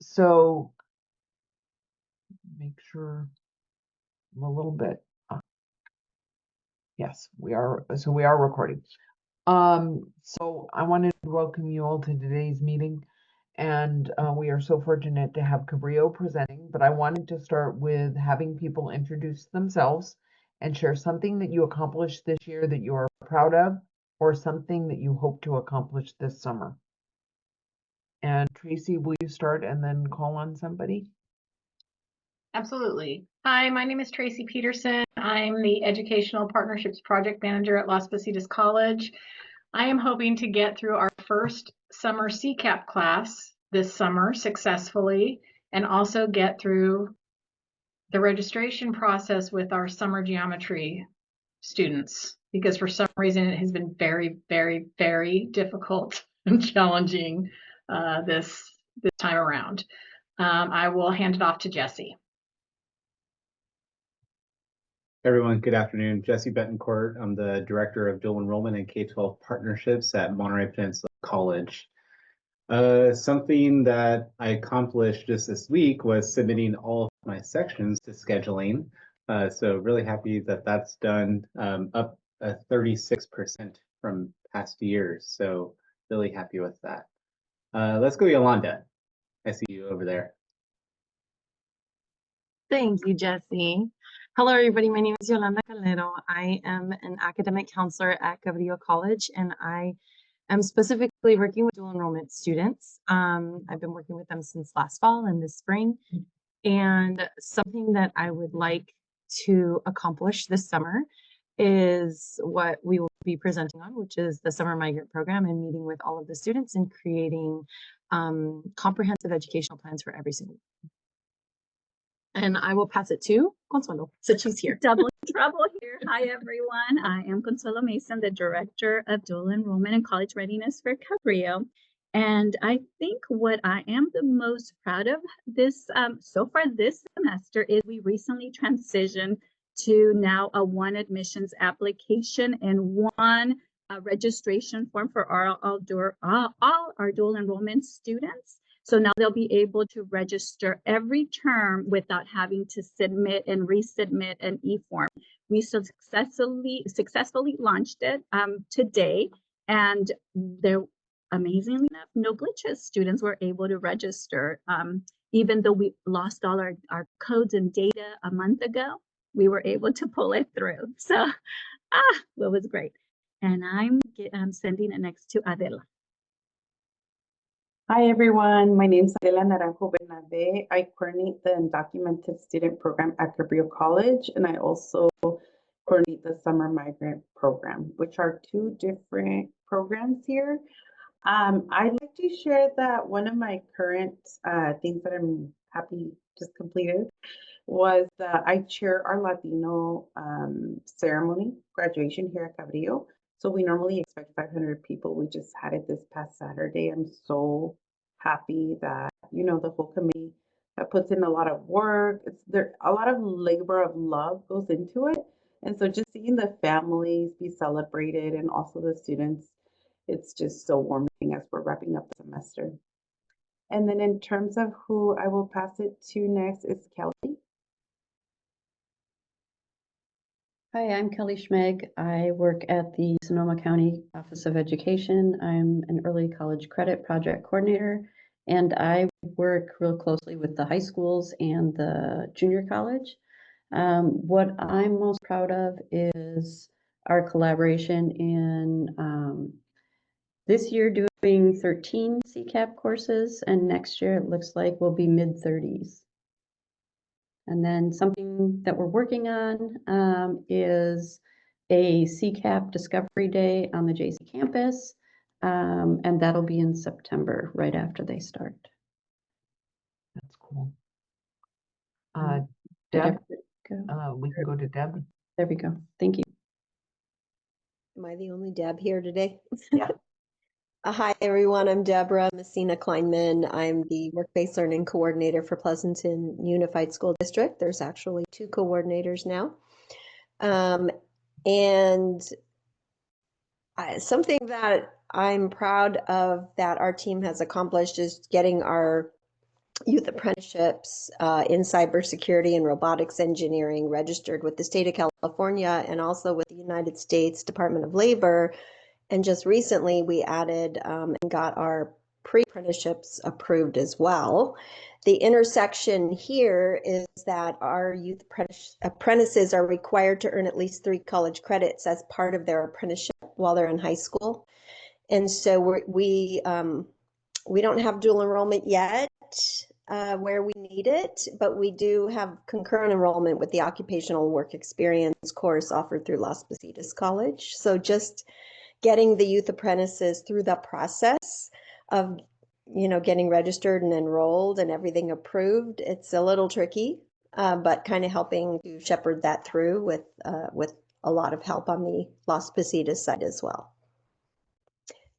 So make sure I'm a little bit, yes, we are. So we are recording. So I wanted to welcome you all to today's meeting, and we are so fortunate to have Cabrillo presenting, but I wanted to start with having people introduce themselves and share something that you accomplished this year that you are proud of, or something that you hope to accomplish this summer. And Tracy, will you start and then call on somebody? Absolutely. Hi, my name is Tracy Peterson. I'm the Educational Partnerships Project Manager at Las Positas College. I am hoping to get through our first summer CCAP class this summer successfully, and also get through the registration process with our summer geometry students, because for some reason it has been very, very, very difficult and challenging this time around. I will hand it off to Jesse. Everyone, good afternoon. Jesse Betancourt. I'm the Director of Dual Enrollment and K-12 Partnerships at Monterey Peninsula College. Something that I accomplished just this week was submitting all of my sections to scheduling. So really happy that that's done, up 36% from past years. So really happy with that. Let's go Yolanda. I see you over there. Thank you, Jesse. Hello, everybody. My name is Yolanda Calero. I am an academic counselor at Cabrillo College, and I am specifically working with dual enrollment students. I've been working with them since last fall and this spring. And something that I would like to accomplish this summer is what we will be presenting on, which is the Summer Migrant Program, and meeting with all of the students and creating comprehensive educational plans for every single one. And I will pass it to Consuelo, since she's here. Double trouble here. Hi, everyone. I am Consuelo Mason, the Director of Dual Enrollment and College Readiness for Cabrillo. And I think what I am the most proud of this so far this semester is we recently transitioned to now a one admissions application and one registration form for all our dual enrollment students. So now they'll be able to register every term without having to submit and resubmit an e-form. We successfully launched it today, and there, amazingly enough, no glitches. Students were able to register. Even though we lost all our codes and data a month ago, we were able to pull it through. So, it was great. And I'm sending it next to Adela. Hi, everyone. My name is Adela Naranjo Bernabé. I coordinate the Undocumented Student Program at Cabrillo College, and I also coordinate the Summer Migrant Program, which are two different programs here. I'd like to share that one of my current things that I'm happy just completed was I chair our Latino ceremony graduation here at Cabrillo. So we normally expect 500 people. We just had it this past Saturday. I'm so happy that, the whole committee that puts in a lot of work. A lot of labor of love goes into it. And so just seeing the families be celebrated and also the students, it's just so warming as we're wrapping up the semester. And then in terms of who I will pass it to next is Kelly. Hi, I'm Kelly Schmeg. I work at the Sonoma County Office of Education. I'm an early college credit project coordinator, and I work real closely with the high schools and the junior college. What I'm most proud of is our collaboration in this year doing 13 CCAP courses, and next year it looks like we'll be mid-30s. And then something that we're working on is a CCAP Discovery Day on the JC campus, and that'll be in September, right after they start. That's cool. Deb, we can go to Deb. There we go. Thank you. Am I the only Deb here today? Yeah. Hi, everyone. I'm Deborah Messina Kleinman. I'm the Work-Based Learning Coordinator for Pleasanton Unified School District. There's actually 2 coordinators now. Something that I'm proud of that our team has accomplished is getting our youth apprenticeships in cybersecurity and robotics engineering registered with the state of California and also with the United States Department of Labor. And just recently we added and got our pre-apprenticeships approved as well. The intersection here is that our youth apprentices are required to earn at least 3 college credits as part of their apprenticeship while they're in high school. And so we don't have dual enrollment yet where we need it, but we do have concurrent enrollment with the occupational work experience course offered through Las Positas College. So just getting the youth apprentices through the process of, getting registered and enrolled and everything approved, it's a little tricky, but kind of helping to shepherd that through with a lot of help on the Las Positas side as well.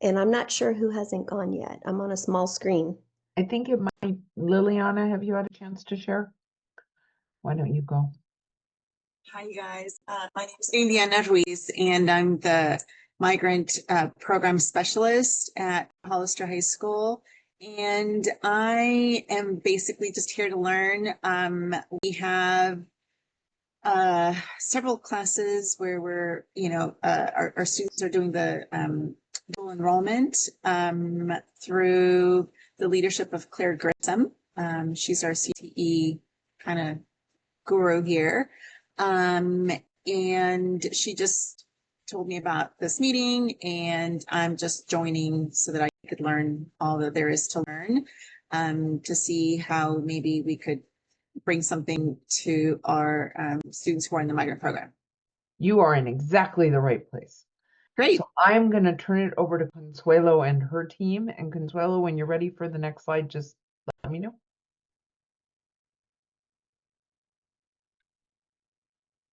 And I'm not sure who hasn't gone yet. I'm on a small screen. I think it might, Liliana, have you had a chance to share? Why don't you go? Hi, guys. My name is Indiana Ruiz, and I'm the migrant program specialist at Hollister High School. And I am basically just here to learn. We have several classes where we're, our students are doing the dual enrollment through the leadership of Claire Grissom. She's our CTE kind of guru here. And she just told me about this meeting, and I'm just joining so that I could learn all that there is to learn, to see how maybe we could bring something to our students who are in the migrant program. You are in exactly the right place. Great. So I'm going to turn it over to Consuelo and her team. And Consuelo, when you're ready for the next slide, just let me know.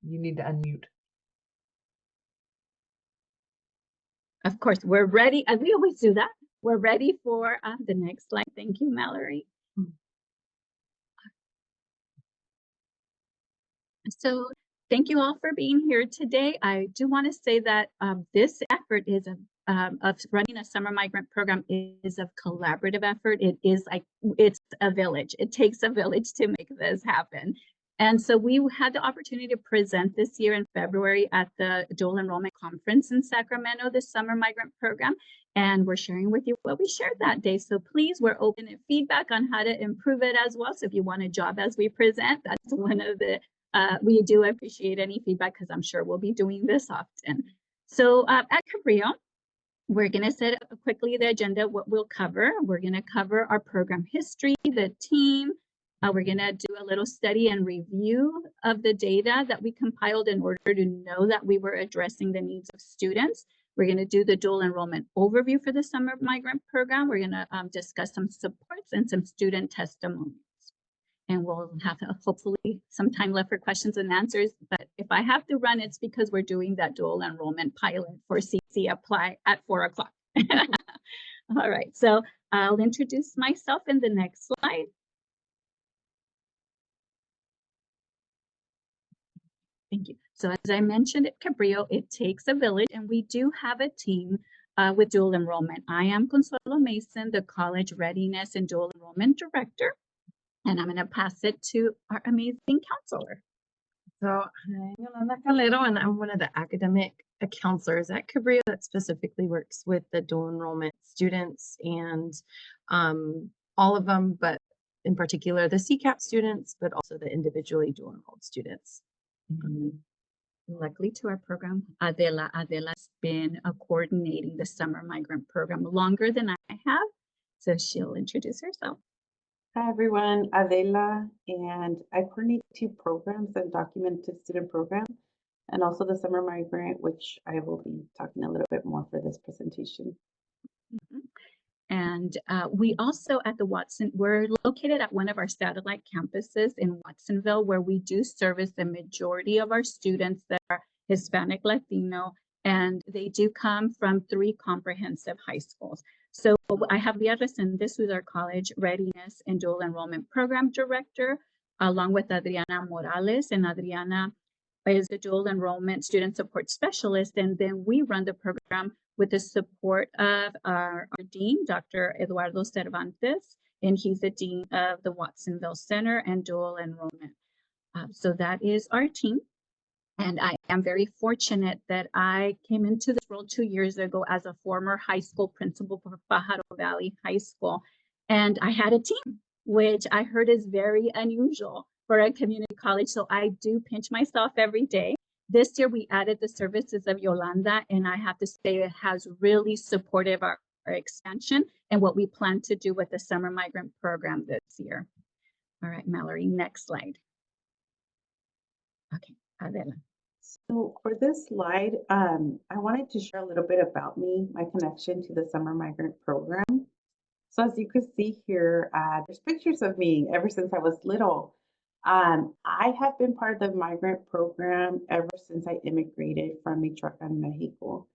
You need to unmute. Of course, we're ready. And we always do that. We're ready for the next slide. Thank you, Mallory. So thank you all for being here today. I do want to say that this effort is of running a summer migrant program is a collaborative effort. It's a village. It takes a village to make this happen. And so we had the opportunity to present this year in February at the Dual Enrollment Conference in Sacramento, the Summer Migrant Program, and we're sharing with you what we shared that day. So please, we're open to feedback on how to improve it as well. So if you want a job as we present, that's one of the, we do appreciate any feedback because I'm sure we'll be doing this often. So at Cabrillo, we're going to set up quickly the agenda, what we'll cover. We're going to cover our program history, the team. We're going to do a little study and review of the data that we compiled in order to know that we were addressing the needs of students. We're going to do the dual enrollment overview for the summer migrant program. We're going to discuss some supports and some student testimonials. And we'll have hopefully some time left for questions and answers. But if I have to run, it's because we're doing that dual enrollment pilot for CC Apply at 4 o'clock. All right, so I'll introduce myself in the next slide. Thank you. So as I mentioned at Cabrillo, it takes a village, and we do have a team with dual enrollment. I am Consuelo Mason, the College Readiness and Dual Enrollment Director, and I'm going to pass it to our amazing counselor. So I'm Yolanda Calero, and I'm one of the academic counselors at Cabrillo that specifically works with the dual enrollment students and all of them, but in particular the CCAP students, but also the individually dual enrolled students. Luckily to our program, Adela's been coordinating the summer migrant program longer than I have, so she'll introduce herself. Hi everyone, Adela, and I coordinate 2 programs, the documented student program and also the summer migrant, which I will be talking a little bit more for this presentation. And we also at the we're located at one of our satellite campuses in Watsonville, where we do service the majority of our students that are Hispanic, Latino, and they do come from 3 comprehensive high schools. So I have Via Resendes, who's our College Readiness and Dual Enrollment Program Director, along with Adriana Morales, and Adriana is the Dual Enrollment Student Support Specialist, and then we run the program with the support of our Dean, Dr. Eduardo Cervantes, and he's the dean of the Watsonville Center and Dual Enrollment. So that is our team. And I am very fortunate that I came into this role 2 years ago as a former high school principal for Pajaro Valley High School. And I had a team, which I heard is very unusual for a community college. So I do pinch myself every day. This year we added the services of Yolanda, and I have to say it has really supported our expansion and what we plan to do with the summer migrant program this year. All right, Mallory, next slide. Okay, Adela. So for this slide, I wanted to share a little bit about me, my connection to the summer migrant program. So as you can see here, there's pictures of me ever since I was little. I have been part of the migrant program ever since I immigrated from Michoacan, Mexico.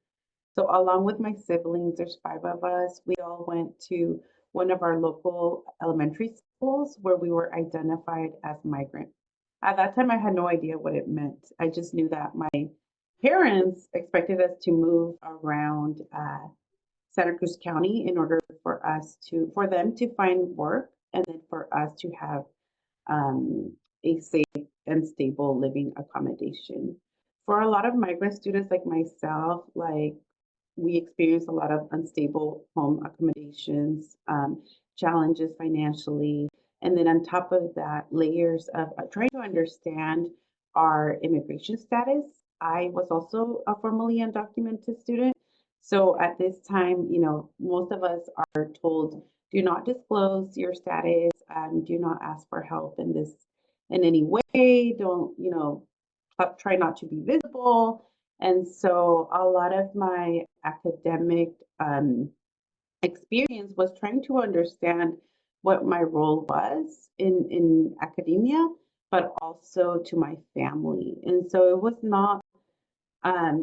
So along with my siblings, there's 5 of us. We all went to one of our local elementary schools where we were identified as migrant. At that time, I had no idea what it meant. I just knew that my parents expected us to move around Santa Cruz County in order for them to find work and then for us to have a safe and stable living accommodation. For a lot of migrant students like myself, we experience a lot of unstable home accommodations, challenges financially, and then on top of that, layers of trying to understand our immigration status. I was also a formerly undocumented student. So at this time, most of us are told, do not disclose your status, do not ask for help in any way, don't, try not to be visible. And so a lot of my academic experience was trying to understand what my role was in academia, but also to my family. And so it was not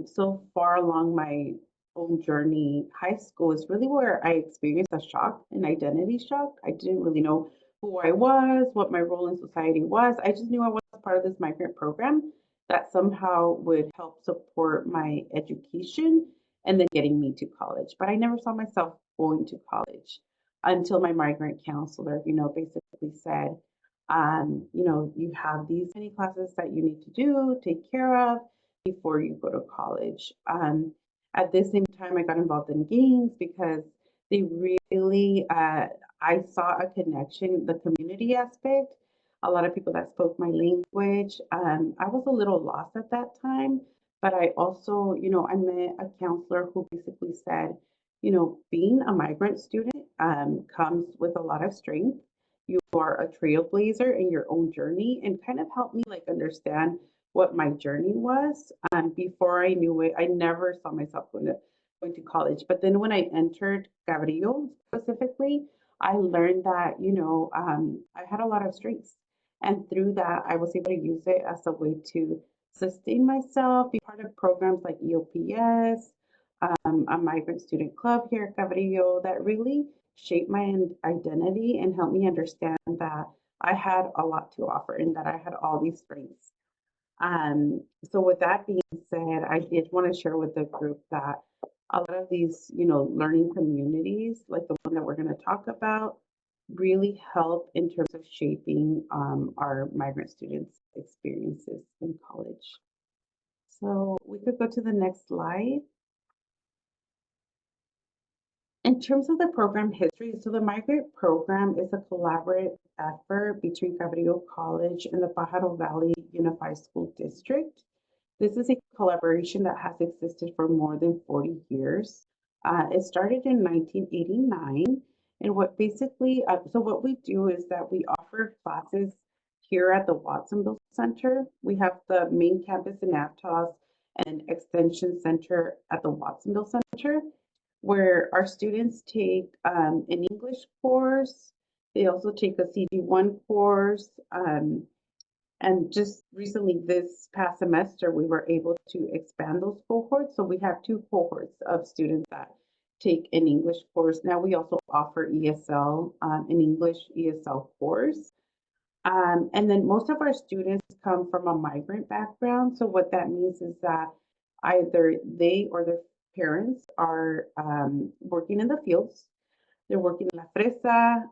so far along my own journey. High school is really where I experienced a shock, an identity shock. I didn't really know who I was, what my role in society was. I just knew I was part of this migrant program that somehow would help support my education and then getting me to college. But I never saw myself going to college until my migrant counselor, basically said, you have these many classes that you need to do, take care of before you go to college. At the same time, I got involved in games because they really, I saw a connection, the community aspect, a lot of people that spoke my language. I was a little lost at that time, but I also, I met a counselor who basically said, being a migrant student comes with a lot of strength. You are a trailblazer in your own journey, and kind of helped me understand what my journey was. Before I knew it, I never saw myself going to college. But then when I entered Cabrillo specifically, I learned that, I had a lot of strengths. And through that, I was able to use it as a way to sustain myself, be part of programs like EOPS, a migrant student club here at Cabrillo that really shaped my identity and helped me understand that I had a lot to offer and that I had all these strengths. So with that being said, I did want to share with the group that a lot of these, learning communities, like the one that we're going to talk about, really help in terms of shaping our migrant students' experiences in college. So we could go to the next slide. In terms of the program history, so the migrant program is a collaborative effort between Cabrillo College and the Pajaro Valley Unified School District. This is a collaboration that has existed for more than 40 years. It started in 1989, and what we do is that we offer classes here at the Watsonville Center. We have the main campus in Aptos and extension center at the Watsonville Center, where our students take an English course. They also take a CD1 course. And just recently, this past semester, we were able to expand those cohorts. So we have 2 cohorts of students that take an English course. Now we also offer ESL, an English ESL course. And then most of our students come from a migrant background. So what that means is that either they or their parents are working in the fields. They're working in La Fresa.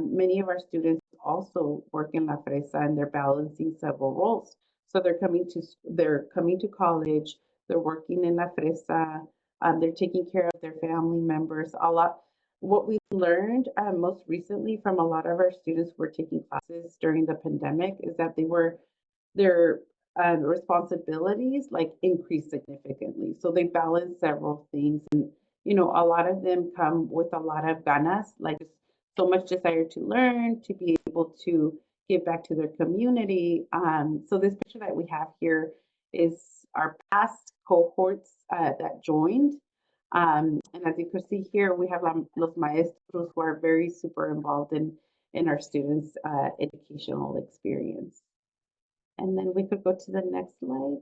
Many of our students also work in La Fresa, and they're balancing several roles. So they're coming to college. They're working in La Fresa. They're taking care of their family members. What we learned most recently from a lot of our students who were taking classes during the pandemic is that their responsibilities like increased significantly. So they balance several things, and a lot of them come with a lot of ganas, like so much desire to learn, to be able to give back to their community. So this picture that we have here is our past cohorts that joined. And as you can see here, we have los maestros who are very super involved in our students' educational experience. And then we could go to the next slide.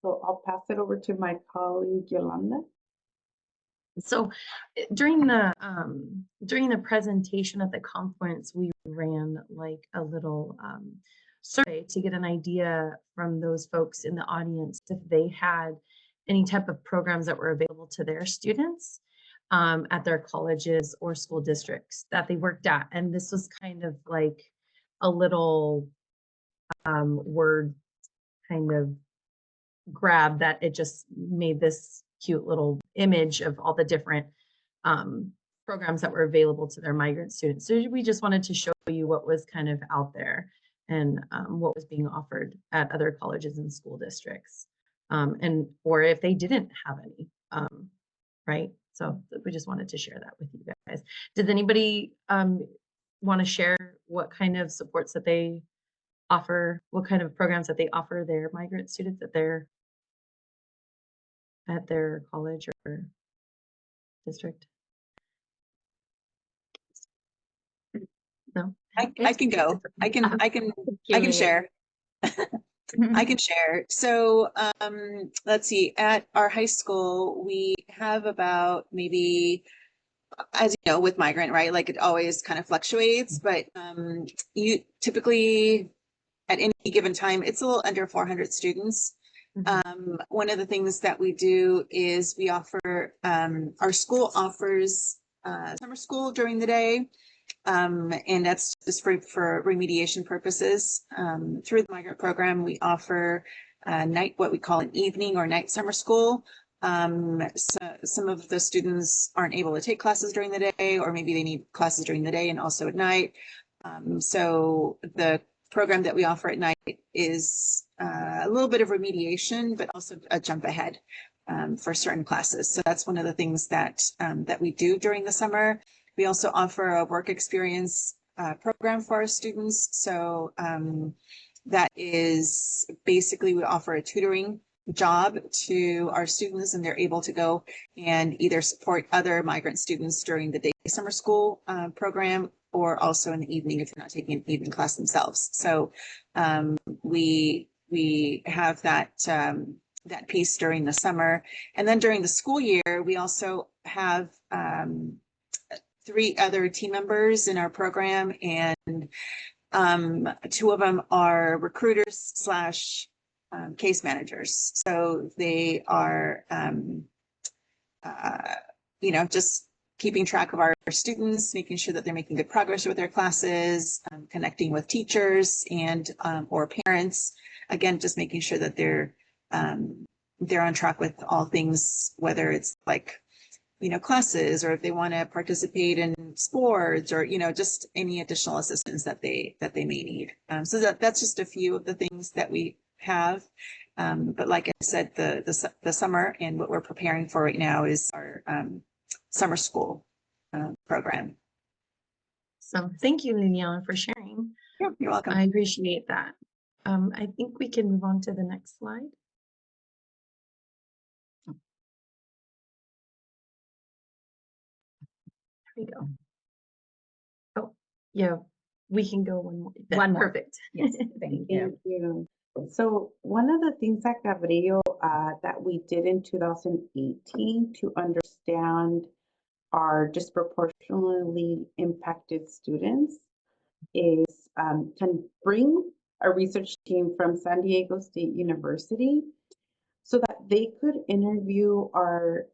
So I'll pass it over to my colleague Yolanda. So during the presentation at the conference, we ran like a little survey to get an idea from those folks in the audience if they had any type of programs that were available to their students at their colleges or school districts that they worked at. And this was kind of like a little word kind of grab that it just made this cute little image of all the different programs that were available to their migrant students. So we just wanted to show you what was kind of out there and what was being offered at other colleges and school districts, or if they didn't have any, right? So we just wanted to share that with you guys. Does anybody want to share what kind of supports that they offer, what kind of programs that they offer their migrant students at their college or district? No? I can go. I can share. I can share. So let's see, at our high school, we have about maybe, as you know, with migrant, right? Like it always kind of fluctuates, but you typically at any given time, it's a little under 400 students. One of the things that we do is we offer, our school offers summer school during the day. And that's just for remediation purposes. Through the migrant program, we offer what we call an evening or night summer school. So some of the students aren't able to take classes during the day, or maybe they need classes during the day and also at night. So the program that we offer at night is a little bit of remediation, but also a jump ahead for certain classes. So that's one of the things that we do during the summer. We also offer a work experience program for our students. So that is basically we offer a tutoring job to our students, and they're able to go and either support other migrant students during the day summer school program, or also in the evening if they're not taking an evening class themselves. So we have that that piece during the summer. And then during the school year, we also have 3 other team members in our program, and 2 of them are recruiters / case managers. So they are, just keeping track of our students, making sure that they're making good progress with their classes, connecting with teachers and or parents. Again, just making sure that they're on track with all things, whether it's like classes, or if they want to participate in sports, or just any additional assistance that they may need. So that's just a few of the things that we have. But like I said, the summer and what we're preparing for right now is our summer school program. So thank you, Liliana, for sharing. Yeah, you're welcome. I appreciate that. I think we can move on to the next slide. There we go. Oh, yeah, we can go one more. One more. Perfect. Yes, thank you. Thank you. So one of the things at Cabrillo that we did in 2018 to understand our disproportionately impacted students is can bring a research team from San Diego State University they could interview our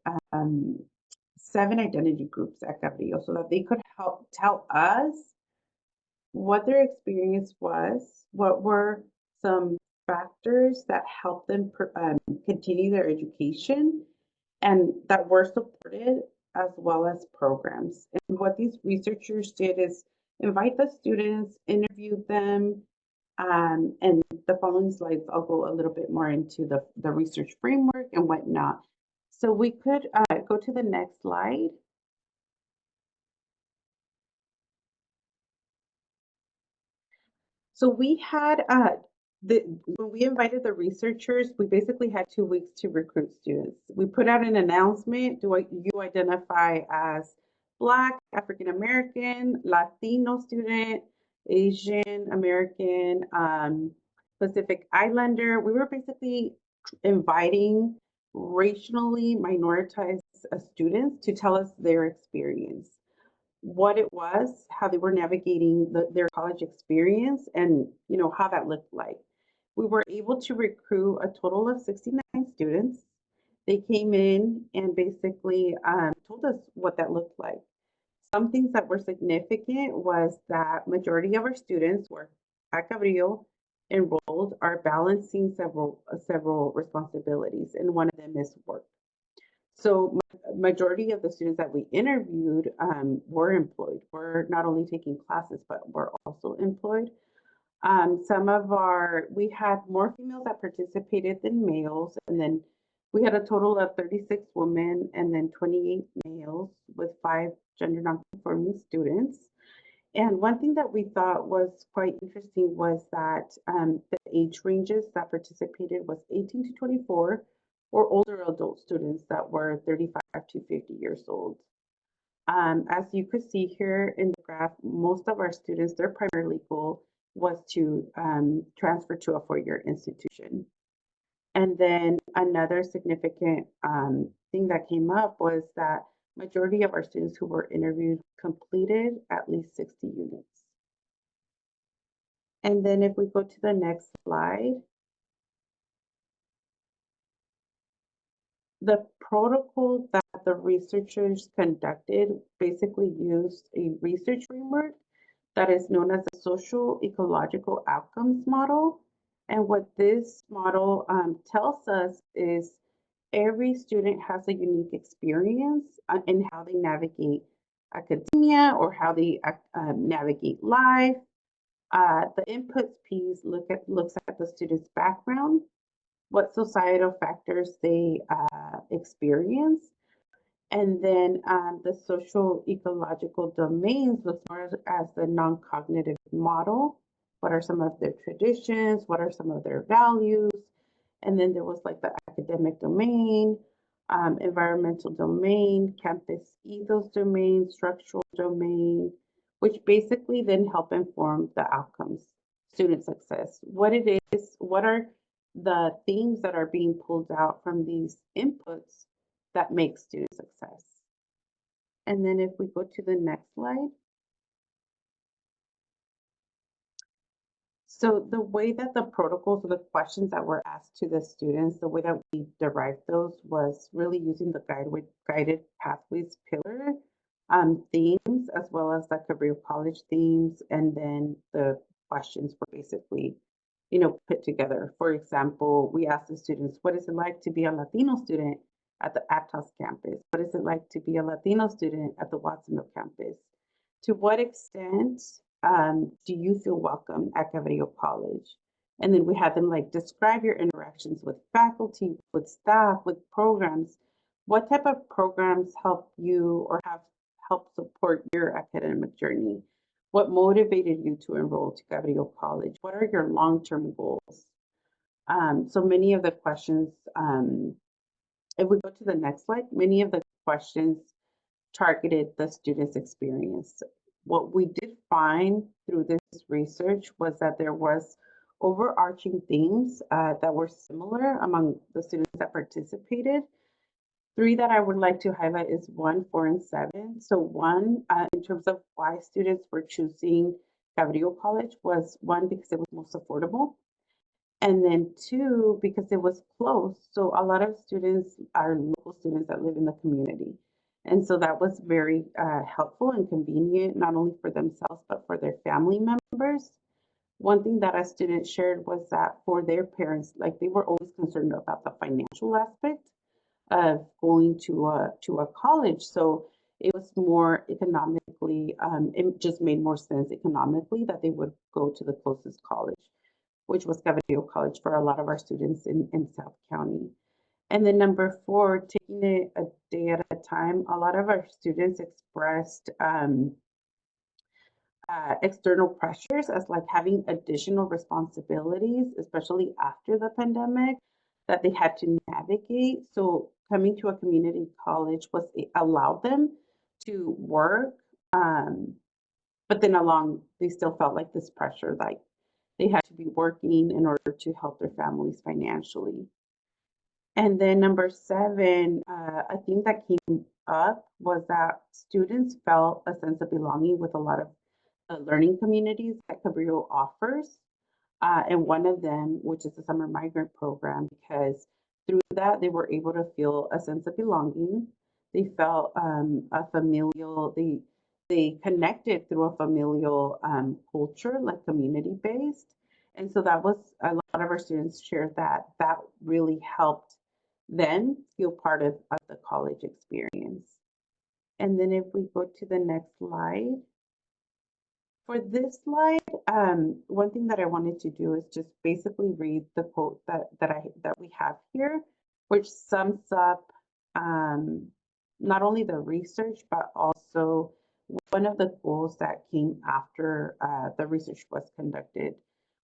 7 identity groups at Cabrillo so that they could help tell us what their experience was, what were some factors that helped them continue their education and that were supported, as well as programs. And what these researchers did is invite the students, interview them, and the following slides, I'll go a little bit more into the research framework and whatnot. So we could go to the next slide. So we had when we invited the researchers, we basically had 2 weeks to recruit students. We put out an announcement. Do you identify as Black, African American, Latino student, Asian American, Pacific Islander? We were basically inviting racially minoritized students to tell us their experience, what it was, how they were navigating their college experience, and how that looked like. We were able to recruit a total of 69 students. They came in and basically told us what that looked like. Some things that were significant was that majority of our students were at Cabrillo enrolled are balancing several responsibilities, and one of them is work. So majority of the students that we interviewed were employed. We're not only taking classes, but we're also employed. We had more females that participated than males, and then we had a total of 36 women and then 28 males with 5 gender nonconforming students. And one thing that we thought was quite interesting was that the age ranges that participated was 18 to 24, or older adult students that were 35 to 50 years old. As you could see here in the graph, most of our students, their primary goal was to transfer to a 4-year institution. And then another significant thing that came up was that majority of our students who were interviewed completed at least 60 units. And then if we go to the next slide, the protocol that the researchers conducted basically used a research framework that is known as the social ecological outcomes model. And what this model tells us is every student has a unique experience in how they navigate academia or how they navigate life. The inputs piece looks at the student's background, what societal factors they experience. And then the social ecological domains looks more as the non-cognitive model. What are some of their traditions? What are some of their values? And then there was like the academic domain, environmental domain, campus ethos domain, structural domain, which basically then help inform the outcomes, student success. What it is, what are the things that are being pulled out from these inputs that make student success. And then if we go to the next slide. So the way that the protocols or the questions that were asked to the students, the way that we derived those was really using the guided pathways pillar themes, as well as the Cabrillo College themes, and then the questions were basically, put together. For example, we asked the students, what is it like to be a Latino student at the Aptos campus? What is it like to be a Latino student at the Watsonville campus? To what extent do you feel welcome at Cabrillo College? And then we had them describe your interactions with faculty, with staff, with programs. What type of programs help you or have helped support your academic journey? What motivated you to enroll to Cabrillo College? What are your long-term goals? So many of the questions, if we go to the next slide, many of the questions targeted the student's experience. What we did find through this research was that there was overarching themes that were similar among the students that participated. 3 that I would like to highlight is 1, 4, and 7. So 1, in terms of why students were choosing Cabrillo College was 1, because it was most affordable. And then two, because it was close, so a lot of students are local students that live in the community. And so that was very helpful and convenient, not only for themselves, but for their family members. One thing that a student shared was that for their parents, like they were always concerned about the financial aspect of going to a college. So it was more economically, it just made more sense economically that they would go to the closest college, which was Cabrillo College for a lot of our students in South County. And then number four, taking it a day at a time. A lot of our students expressed external pressures as like having additional responsibilities, especially after the pandemic, that they had to navigate. So coming to a community college was allowed them to work, but then along they still felt like this pressure, like they had to be working in order to help their families financially. And then number seven, a theme that came up was that students felt a sense of belonging with a lot of learning communities that Cabrillo offers. And one of them, which is the summer migrant program, because through that they were able to feel a sense of belonging. They felt a familial, they connected through a familial culture, like community based. And so that was a lot of our students shared that that really helped them feel part of the college experience. And then if we go to the next slide. For this slide, one thing that I wanted to do is just basically read the quote that we have here, which sums up not only the research, but also one of the goals that came after the research was conducted,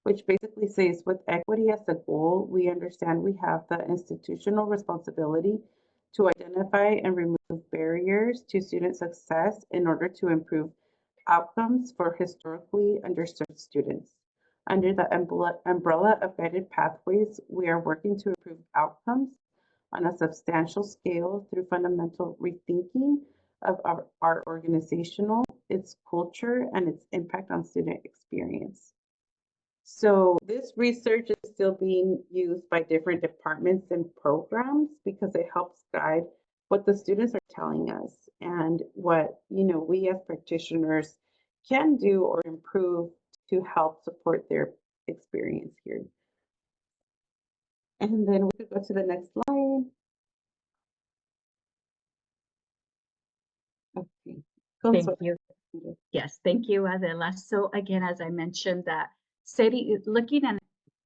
which basically says, with equity as the goal, we understand we have the institutional responsibility to identify and remove barriers to student success in order to improve outcomes for historically underserved students. Under the umbrella of guided pathways, we are working to improve outcomes on a substantial scale through fundamental rethinking of our organizational, its culture, and its impact on student experience. So this research is still being used by different departments and programs because it helps guide what the students are telling us and what we as practitioners can do or improve to help support their experience here. And then we could go to the next slide. Okay. Thank you. Yes, thank you, Adela. So again, as I mentioned, that looking and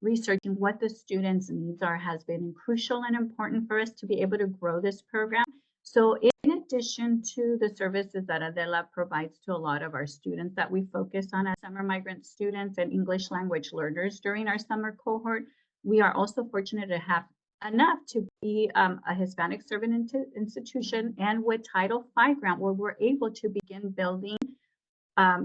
researching what the students' needs are has been crucial and important for us to be able to grow this program. So in addition to the services that Adela provides to a lot of our students that we focus on as summer migrant students and English language learners during our summer cohort, we are also fortunate to have enough to be a Hispanic servant institution, and with Title V grant, where we're able to begin building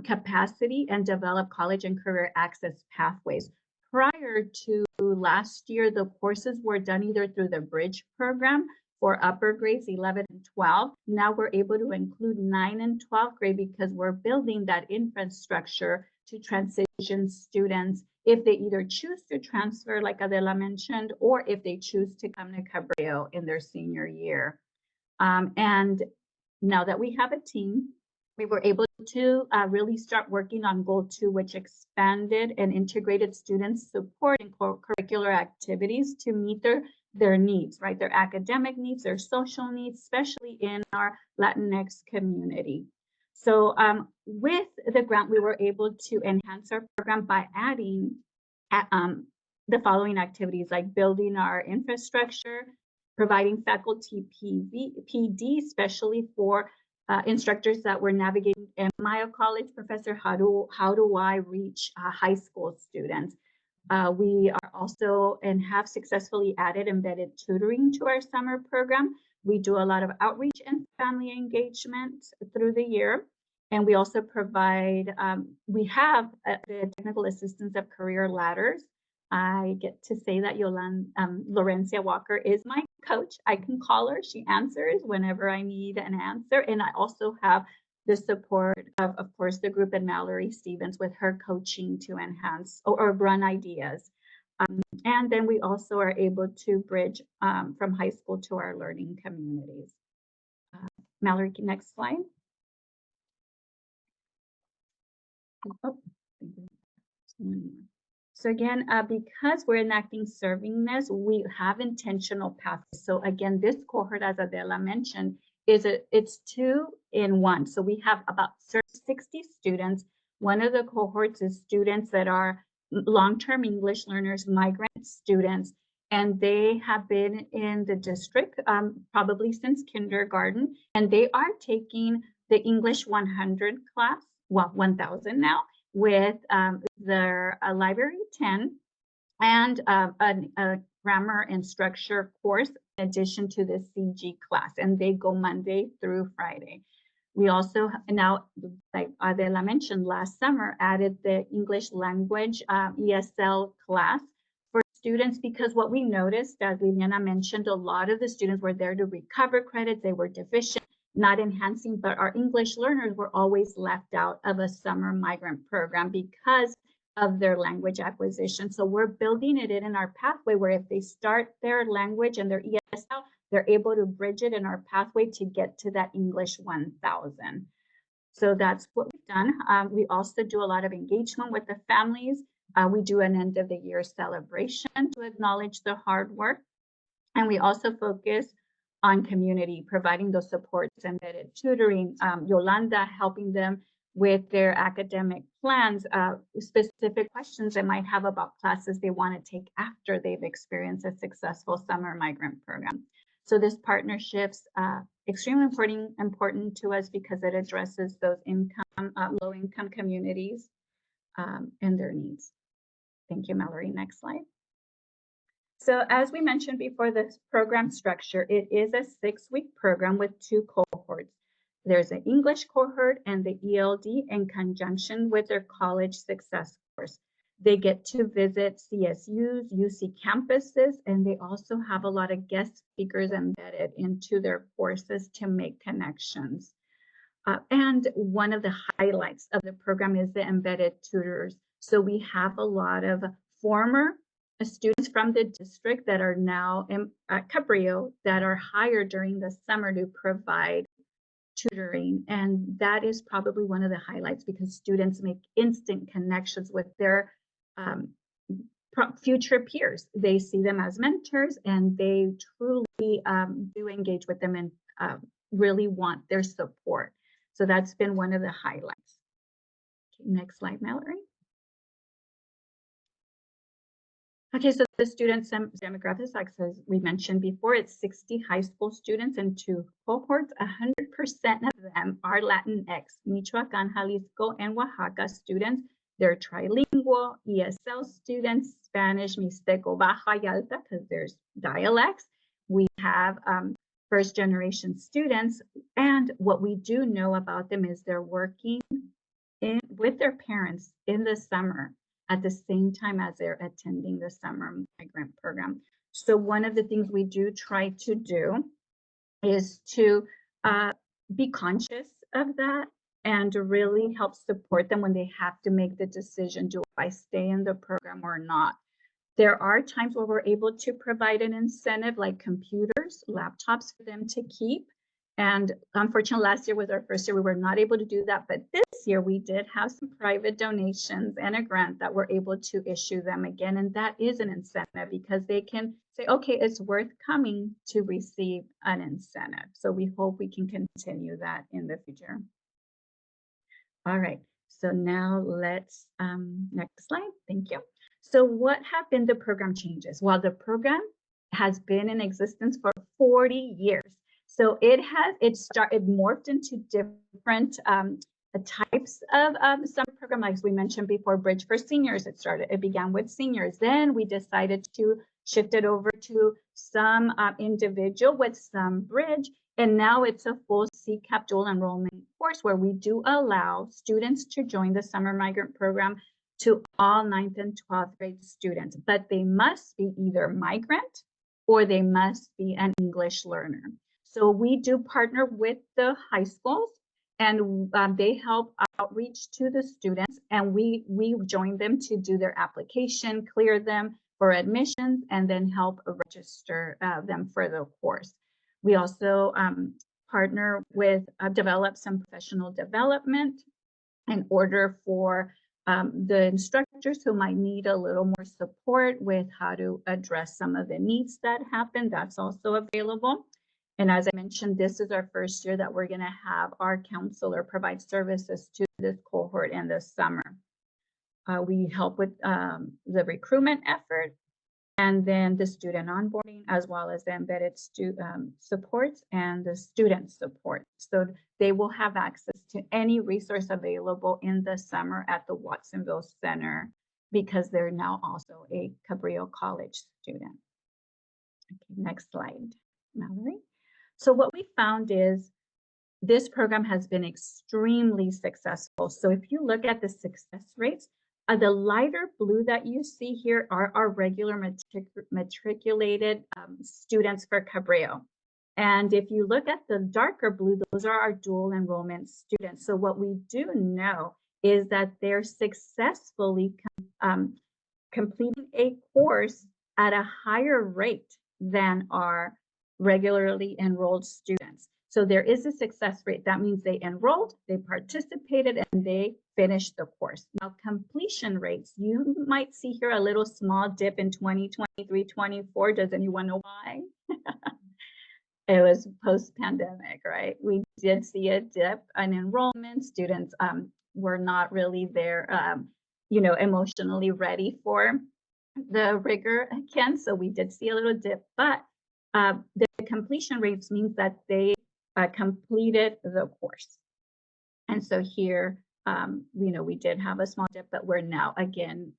capacity and develop college and career access pathways. Prior to last year, the courses were done either through the Bridge program for upper grades 11 and 12. Now we're able to include 9 and 12th grade because we're building that infrastructure to transition students if they either choose to transfer, like Adela mentioned, or if they choose to come to Cabrillo in their senior year. And now that we have a team, we were able to really start working on Goal 2, which expanded and integrated students' support in curricular activities to meet their needs, right? Their academic needs, their social needs, especially in our Latinx community. So with the grant, we were able to enhance our program by adding the following activities, like building our infrastructure, providing faculty PD, especially for instructors that were navigating in Maya College. Professor, how do I reach high school students? We are also and have successfully added embedded tutoring to our summer program. We do a lot of outreach and family engagement through the year. And we also provide, we have the technical assistance of career ladders. I get to say that Lorencia Walker is my coach. I can call her. She answers whenever I need an answer. And I also have the support of course, the group and Mallory Stevens with her coaching to enhance or run ideas. And then we also are able to bridge from high school to our learning communities. Mallory, next slide. Oh, so again, because we're enacting servingness, we have intentional pathways. So again, this cohort, as Adela mentioned, it's 2 in 1. So we have about 60 students. One of the cohorts is students that are long-term English learners, migrant students, and they have been in the district probably since kindergarten, and they are taking the English 100 class, well, 1000 now, with their Library 10 and a grammar and structure course in addition to the CG class, and they go Monday through Friday. We also now, like Adela mentioned, last summer added the English language ESL class for students, because what we noticed, as Liliana mentioned, a lot of the students were there to recover credits. They were deficient, not enhancing, but our English learners were always left out of a summer migrant program because of their language acquisition. So we're building it in our pathway where if they start their language and their ESL, they're able to bridge it in our pathway to get to that English 1000. So that's what we've done. We also do a lot of engagement with the families. We do an end of the year celebration to acknowledge the hard work. And we also focus on community, providing those supports, embedded tutoring, Yolanda helping them with their academic plans, specific questions they might have about classes they want to take after they've experienced a successful summer migrant program. So this partnership's extremely important to us because it addresses those low-income communities and their needs. Thank you, Mallory. Next slide. So as we mentioned before, this program structure, it is a 6-week program with 2 cohorts. There's an English cohort and the ELD in conjunction with their college success course. They get to visit CSUs, UC campuses, and they also have a lot of guest speakers embedded into their courses to make connections. And one of the highlights of the program is the embedded tutors. So we have a lot of former students from the district that are now at Cabrillo that are hired during the summer to provide tutoring, and that is probably one of the highlights because students make instant connections with their future peers. They see them as mentors, and they truly do engage with them and really want their support. So that's been one of the highlights. Okay, next slide, Mallory. Okay, so the student demographics, like we mentioned before, it's 60 high school students in 2 cohorts. 100% of them are Latinx, Michoacán, Jalisco, and Oaxaca students. They're trilingual, ESL students, Spanish, Mixteco, Baja y Alta, because there's dialects. We have first-generation students, and what we do know about them is they're working with their parents in the summer at the same time as they're attending the summer migrant program. So one of the things we do try to do is to be conscious of that and to really help support them when they have to make the decision, do I stay in the program or not? There are times where we're able to provide an incentive like computers, laptops for them to keep. And unfortunately, last year was our first year, we were not able to do that. But this year we did have some private donations and a grant that we're able to issue them again. And that is an incentive because they can say, okay, it's worth coming to receive an incentive. So we hope we can continue that in the future. All right, so now let's, next slide, thank you. So what have been the program changes? Well, the program has been in existence for 40 years. So it morphed into different types of summer program, like we mentioned before, Bridge for Seniors. It began with seniors. Then we decided to shift it over to some individual with some bridge. And now it's a full CCAP dual enrollment course where we do allow students to join the summer migrant program to all 9th and 12th grade students, but they must be either migrant or they must be an English learner. So we do partner with the high schools, and they help outreach to the students, and we join them to do their application, clear them for admissions and then help register them for the course. We also partner with develop some professional development in order for the instructors who might need a little more support with how to address some of the needs that happen. That's also available. And as I mentioned, this is our first year that we're going to have our counselor provide services to this cohort in the summer. We help with the recruitment effort, and then the student onboarding, as well as the embedded supports and the student support. So they will have access to any resource available in the summer at the Watsonville Center because they're now also a Cabrillo College student. Okay, next slide, Mallory. So what we found is this program has been extremely successful. So if you look at the success rates, the lighter blue that you see here are our regular matriculated students for Cabrillo. And if you look at the darker blue, those are our dual enrollment students. So what we do know is that they're successfully completing a course at a higher rate than our regularly enrolled students. So there is a success rate. That means they enrolled, they participated, and they finished the course. Now, completion rates, you might see here a little small dip in 2023-24. Does anyone know why? It was post-pandemic, right? We did see a dip in enrollment. Students were not really there, emotionally ready for the rigor again. So we did see a little dip, but the completion rates means that they completed the course. And so here, we did have a small dip, but we're now again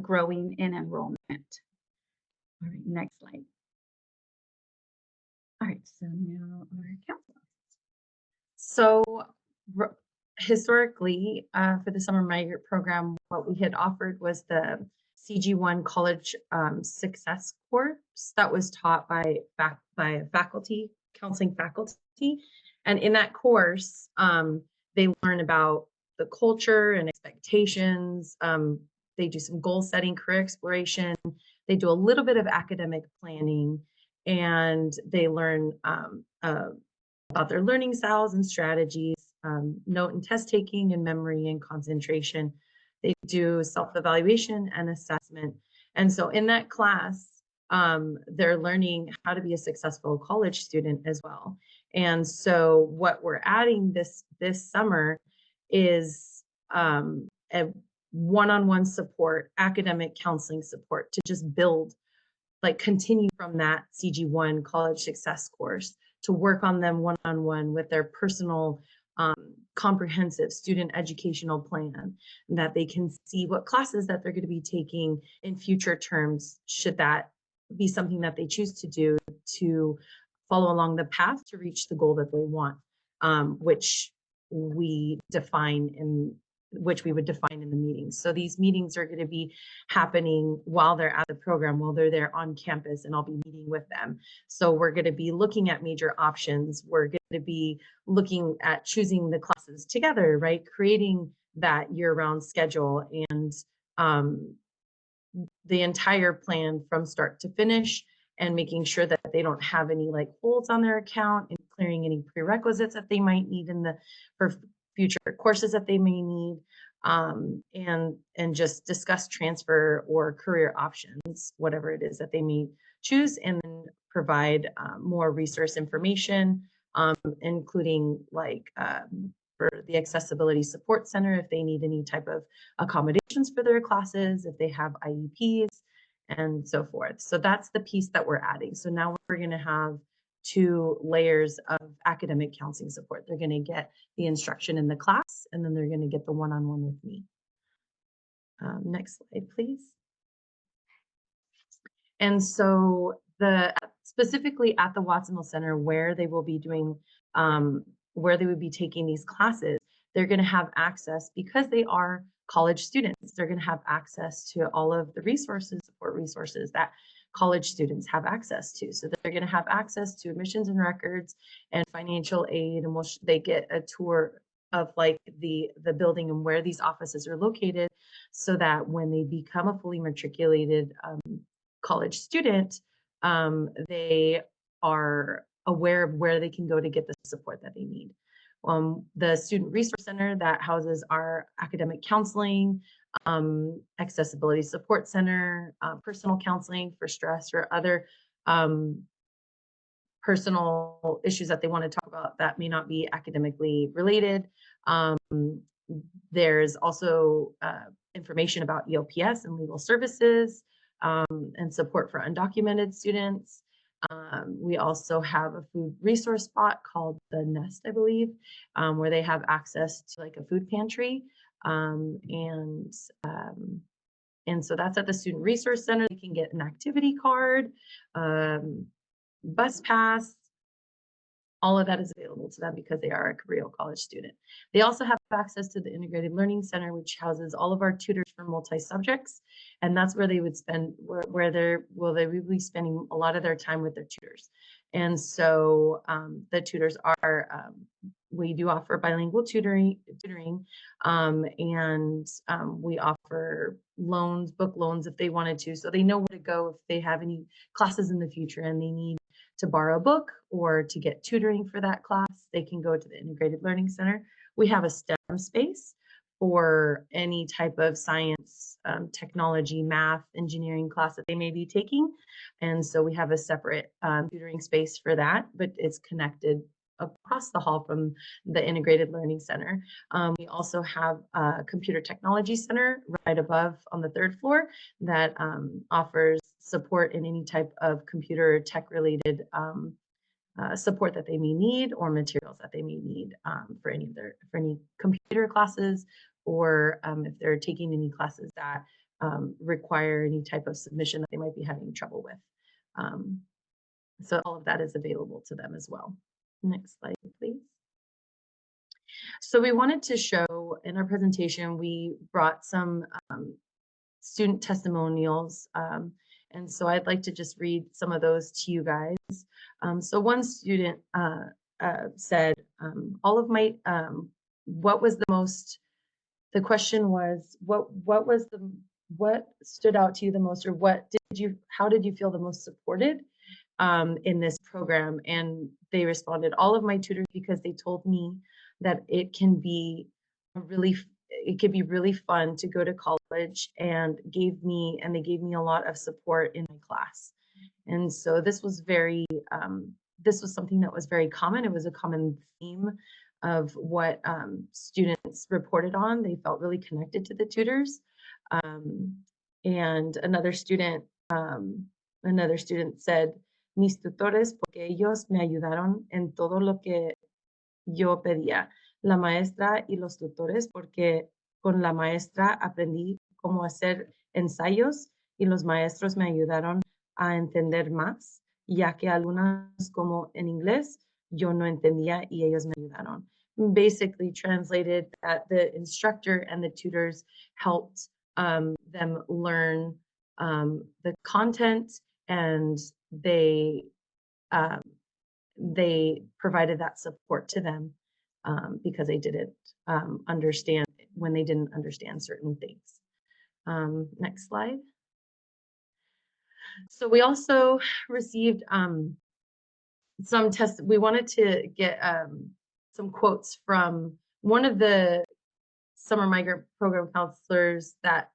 growing in enrollment. All right, next slide. All right, so now our counselor. So historically, for the summer migrant program, what we had offered was the CG1 college success course that was taught by faculty, counseling faculty. And in that course, they learn about the culture and expectations. They do some goal setting, career exploration. They do a little bit of academic planning, and they learn about their learning styles and strategies, note and test taking, and memory and concentration. They do self-evaluation and assessment. And so in that class, they're learning how to be a successful college student as well. And so what we're adding this summer is a one-on-one support, academic counseling support to just build, continue from that CG1 college success course to work on them one-on-one with their personal comprehensive student educational plan, that they can see what classes that they're going to be taking in future terms, should that be something that they choose to do to follow along the path to reach the goal that they want, which we would define in the meetings. So these meetings are going to be happening while they're at the program, while they're there on campus, and I'll be meeting with them. So we're going to be looking at major options. We're going to be looking at choosing the classes together, right? Creating that year-round schedule and the entire plan from start to finish, and making sure that they don't have any holds on their account, and clearing any prerequisites that they might need for future courses that they may need, and just discuss transfer or career options, whatever it is that they may choose, and then provide more resource information, including for the Accessibility Support Center, if they need any type of accommodations for their classes, if they have IEPs, and so forth. So that's the piece that we're adding. So now we're going to have 2 layers of academic counseling support. They're going to get the instruction in the class, and then they're going to get the one-on-one with me. Next slide, please. And so specifically at the Watsonville Center, where they will be doing, where they would be taking these classes, they're going to have access, because they are college students, they're going to have access to all of the support resources that college students have access to. So they're going to have access to admissions and records and financial aid, and they get a tour of like the building and where these offices are located, so that when they become a fully matriculated college student, they are aware of where they can go to get the support that they need. The Student Resource Center that houses our academic counseling, accessibility support center, personal counseling for stress or other personal issues that they want to talk about that may not be academically related. There's also information about EOPS and legal services, and support for undocumented students. We also have a food resource spot called the Nest, I believe, where they have access to like a food pantry. And so that's at the Student Resource Center. They can get an activity card, bus pass. All of that is available to them because they are a Cabrillo College student. They also have access to the Integrated Learning Center, which houses all of our tutors for multi-subjects. And that's where they would spend, where they would be spending a lot of their time with their tutors. And so the tutors are, we do offer bilingual tutoring, and we offer loans, book loans if they wanted to. So they know where to go if they have any classes in the future and they need to borrow a book or to get tutoring for that class, they can go to the Integrated Learning Center. We have a STEM space for any type of science, technology, math, engineering class that they may be taking. And so we have a separate tutoring space for that, but it's connected across the hall from the Integrated Learning Center. We also have a computer technology center right above on the 3rd floor that offers support in any type of computer tech related support that they may need, or materials that they may need for any computer classes, or if they're taking any classes that require any type of submission that they might be having trouble with. So all of that is available to them as well. Next slide, please. So we wanted to show in our presentation, we brought some student testimonials. And so I'd like to just read some of those to you guys. So one student said, all of my, what was the most, the question was, what stood out to you the most, or how did you feel the most supported in this program? And they responded, all of my tutors, because they told me that it can be it could be really fun to go to college, and they gave me a lot of support in my class. And so this was this was something that was very common. It was a common theme of what students reported on. They felt really connected to the tutors. And another student said, mis tutores, porque ellos me ayudaron en todo lo que yo pedía. La maestra y los tutores, porque con la maestra aprendí cómo hacer ensayos y los maestros me ayudaron a entender más, ya que algunas como en inglés yo no entendía y ellos me ayudaron. Basically translated that the instructor and the tutors helped them learn the content, and they provided that support to them because they didn't understand when they didn't understand certain things. Next slide. So we also received we wanted to get some quotes from one of the summer migrant program counselors that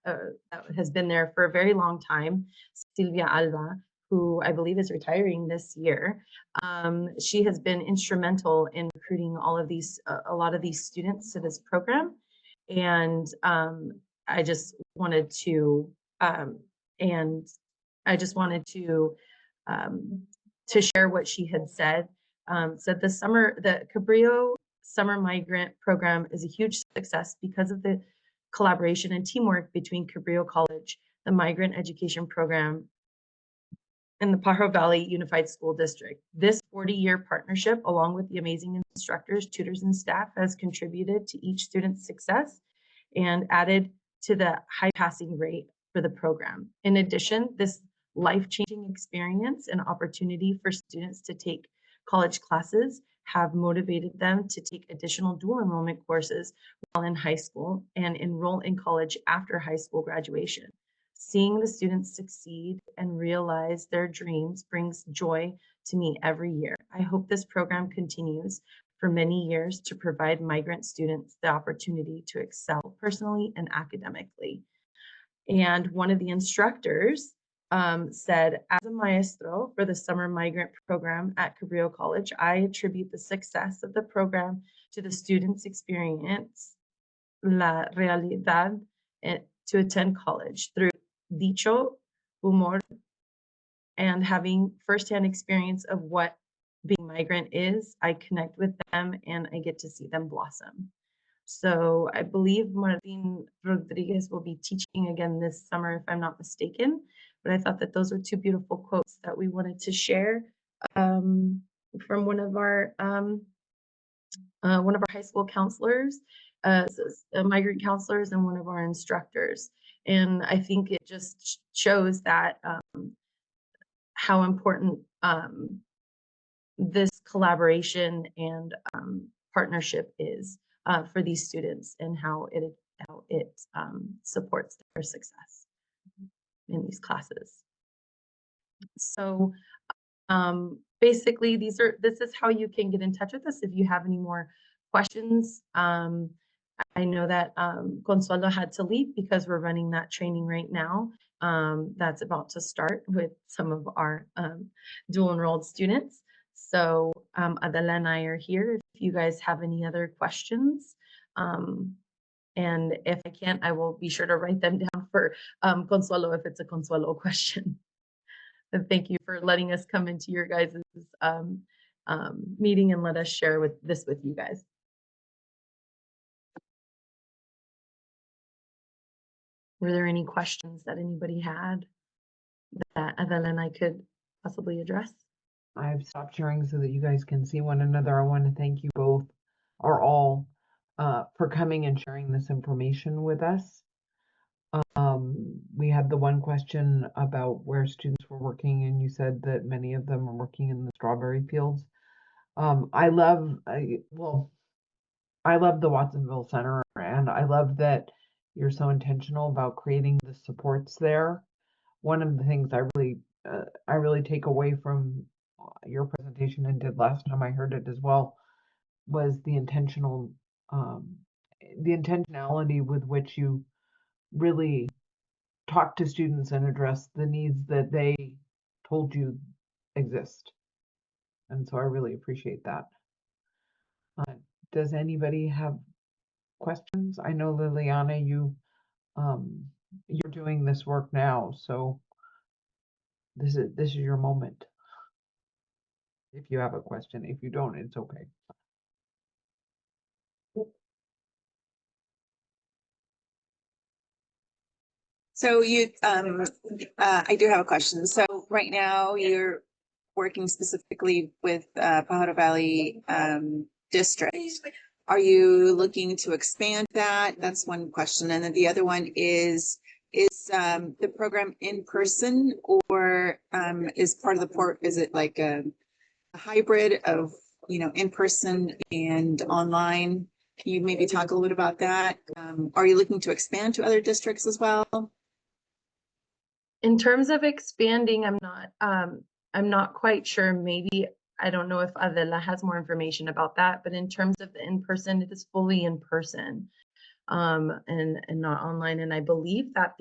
has been there for a very long time, Silvia Alba, who I believe is retiring this year. She has been instrumental in recruiting a lot of these students to this program. And I just wanted to share what she had said. Said the Cabrillo Summer Migrant Program is a huge success because of the collaboration and teamwork between Cabrillo College, the Migrant Education Program, and the Pajaro Valley Unified School District. This 40-year partnership, along with the amazing instructors, tutors, and staff, has contributed to each student's success and added to the high passing rate for the program. In addition, this life-changing experience and opportunity for students to take college classes have motivated them to take additional dual enrollment courses while in high school and enroll in college after high school graduation. Seeing the students succeed and realize their dreams brings joy to me every year. I hope this program continues for many years to provide migrant students the opportunity to excel personally and academically. And one of the instructors said, as a maestro for the summer migrant program at Cabrillo College, I attribute the success of the program to the students' experience, la realidad, to attend college through dicho, humor, and having firsthand experience of what being migrant is. I connect with them and I get to see them blossom. So I believe Martin Rodriguez will be teaching again this summer, if I'm not mistaken. But I thought that those were two beautiful quotes that we wanted to share from one of our high school counselors, migrant counselors, and one of our instructors. And I think it just shows that how important this collaboration and partnership is for these students, and how it supports their success in these classes. So basically, this is how you can get in touch with us if you have any more questions. I know that Consuelo had to leave because we're running that training right now. That's about to start with some of our dual enrolled students. So Adela and I are here if you guys have any other questions. And if I can't, I will be sure to write them down for Consuelo if it's a Consuelo question. And thank you for letting us come into your guys' meeting and let us share this with you guys. Were there any questions that anybody had that Adela and I could possibly address? I've stopped sharing so that you guys can see one another. I want to thank you both, or all, for coming and sharing this information with us. We had the one question about where students were working, and you said that many of them are working in the strawberry fields. I love the Watsonville Center, and I love that you're so intentional about creating the supports there. One of the things I really take away from your presentation, and did last time I heard it as well, was the intentionality with which you really talk to students and address the needs that they told you exist. And so I really appreciate that. Does anybody have questions? I know Liliana, you're doing this work now, so this is your moment. If you have a question, if you don't, it's okay. So I do have a question. So right now you're working specifically with Pajaro Valley district. Are you looking to expand that? That's one question. And then the other one is the program in person, or is part of the port? Is it like a hybrid of, in person and online? Can you maybe talk a little bit about that? Are you looking to expand to other districts as well? In terms of expanding, I'm not quite sure. Maybe, I don't know if Adela has more information about that, but in terms of the in-person, it is fully in person, and not online. And I believe that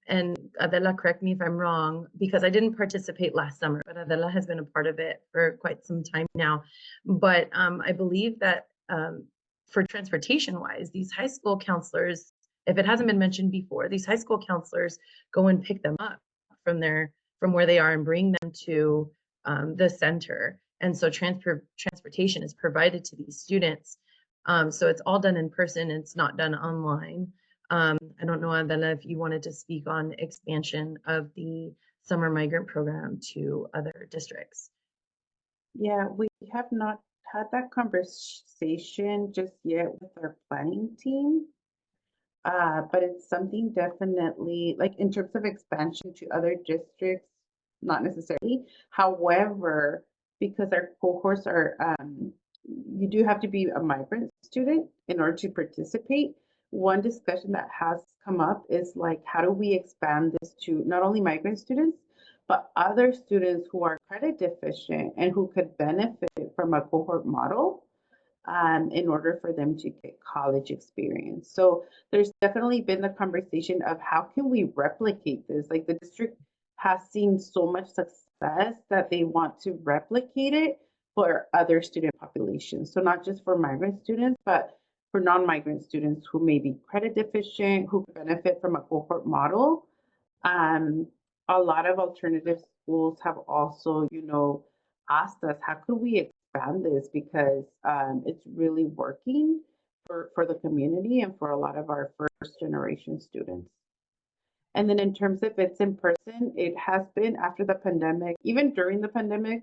and Adela, correct me if I'm wrong, because I didn't participate last summer, but Adela has been a part of it for quite some time now. But I believe that for transportation wise, these high school counselors, if it hasn't been mentioned before, these high school counselors go and pick them up from where they are and bring them to the center. And so transportation is provided to these students. So it's all done in person. It's not done online. I don't know, Adela, if you wanted to speak on expansion of the summer migrant program to other districts. Yeah, we have not had that conversation just yet with our planning team. But it's something definitely, like in terms of expansion to other districts, not necessarily. However, because our cohorts are, you do have to be a migrant student in order to participate. One discussion that has come up is like, how do we expand this to not only migrant students, but other students who are credit deficient and who could benefit from a cohort model in order for them to get college experience. So there's definitely been the conversation of how can we replicate this? Like the district has seen so much success that they want to replicate it for other student populations. So not just for migrant students, but for non-migrant students who may be credit deficient, who benefit from a cohort model. Um, a lot of alternative schools have also, asked us, how could we expand this? Because it's really working for the community and for a lot of our first generation students. And then in terms of it's in person, it has been after the pandemic, even during the pandemic,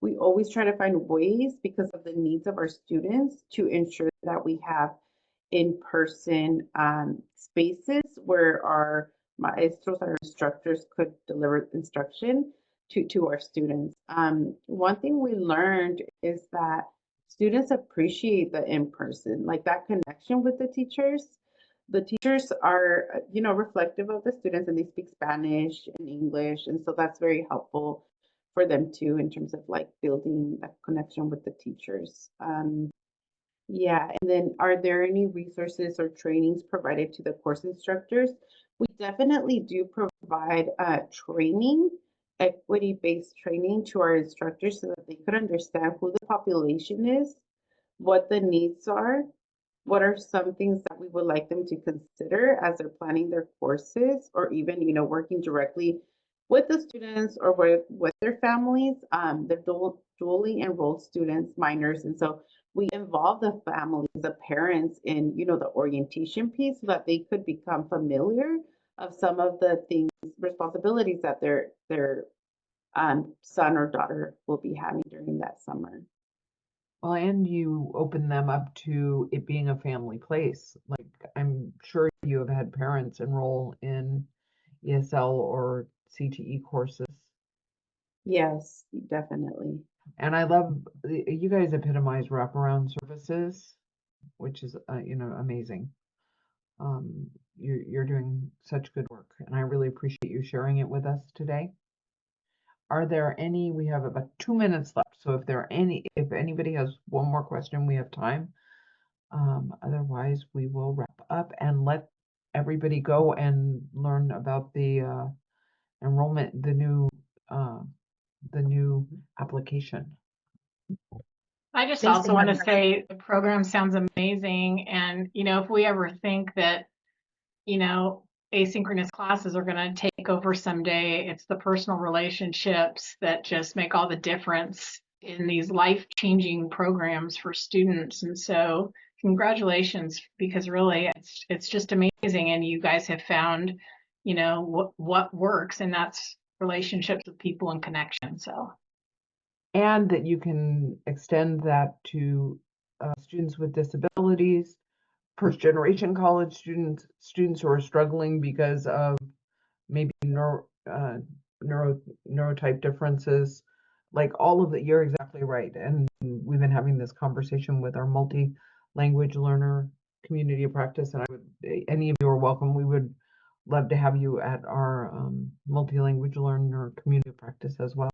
we always try to find ways because of the needs of our students to ensure that we have in-person spaces where our maestros, our instructors could deliver instruction to our students. One thing we learned is that students appreciate the in-person, like that connection with the teachers. The teachers are, reflective of the students and they speak Spanish and English. And so that's very helpful for them too, in terms of like building that connection with the teachers. Yeah, and then are there any resources or trainings provided to the course instructors? We definitely do provide training, equity-based training to our instructors so that they could understand who the population is, what the needs are, what are some things that we would like them to consider as they're planning their courses, or even, working directly with the students or with their families. They're dually enrolled students, minors, and so we involve the families, the parents in, the orientation piece so that they could become familiar of some of the things, responsibilities that their son or daughter will be having during that summer. Well, and you open them up to it being a family place. Like I'm sure you have had parents enroll in ESL or CTE courses. Yes, definitely. And I love you guys epitomize wraparound services, which is amazing. You're doing such good work, and I really appreciate you sharing it with us today. Are there any? We have about 2 minutes left, so if anybody has one more question, we have time. Otherwise, we will wrap up and let everybody go and learn about the enrollment, the new application. I just Thanks also for want to having us. say the program sounds amazing. And, if we ever think that, asynchronous classes are going to take over someday, it's the personal relationships that just make all the difference in these life-changing programs for students. And so congratulations, because really it's just amazing. And you guys have found, what works, and that's relationships with people and connection. So. And that you can extend that to students with disabilities, first generation college students who are struggling because of maybe neurotype differences, like all of that. You're exactly right. And we've been having this conversation with our multi-language learner community of practice, and any of you are welcome. We would love to have you at our multi-language learner community of practice as well,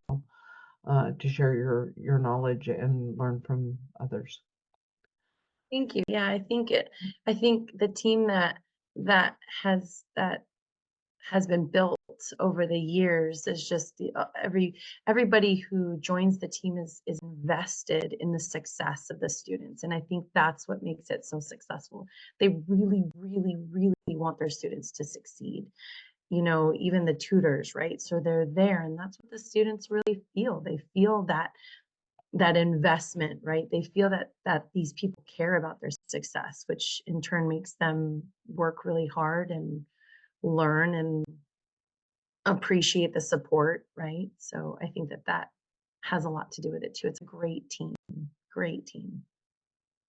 to share your knowledge and learn from others. Thank you. Yeah, I think the team that has been built over the years is just everybody who joins the team is invested in the success of the students, and I think that's what makes it so successful. They really, really, really want their students to succeed. Even the tutors, right? So they're there, and that's what the students really feel. They feel that investment, right? They feel that these people care about their success, which in turn makes them work really hard and learn and appreciate the support, right? So I think that has a lot to do with it too. It's a great team, great team.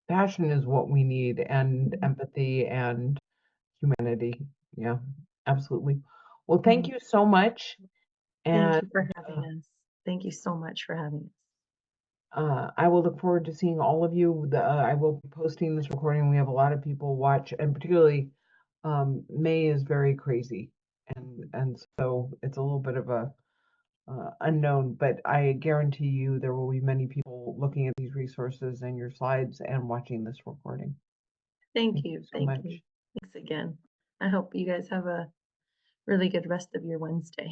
Passion is what we need, and empathy and humanity. Yeah, absolutely. Well, thank you so much. Thank And you for having us. Thank you so much for having us. I will look forward to seeing all of you. I will be posting this recording. We have a lot of people watch, and particularly May is very crazy, and so it's a little bit of a unknown. But I guarantee you there will be many people looking at these resources and your slides and watching this recording. Thank Thank you. you so Thank much. you. Thanks again. I hope you guys have a really good rest of your Wednesday.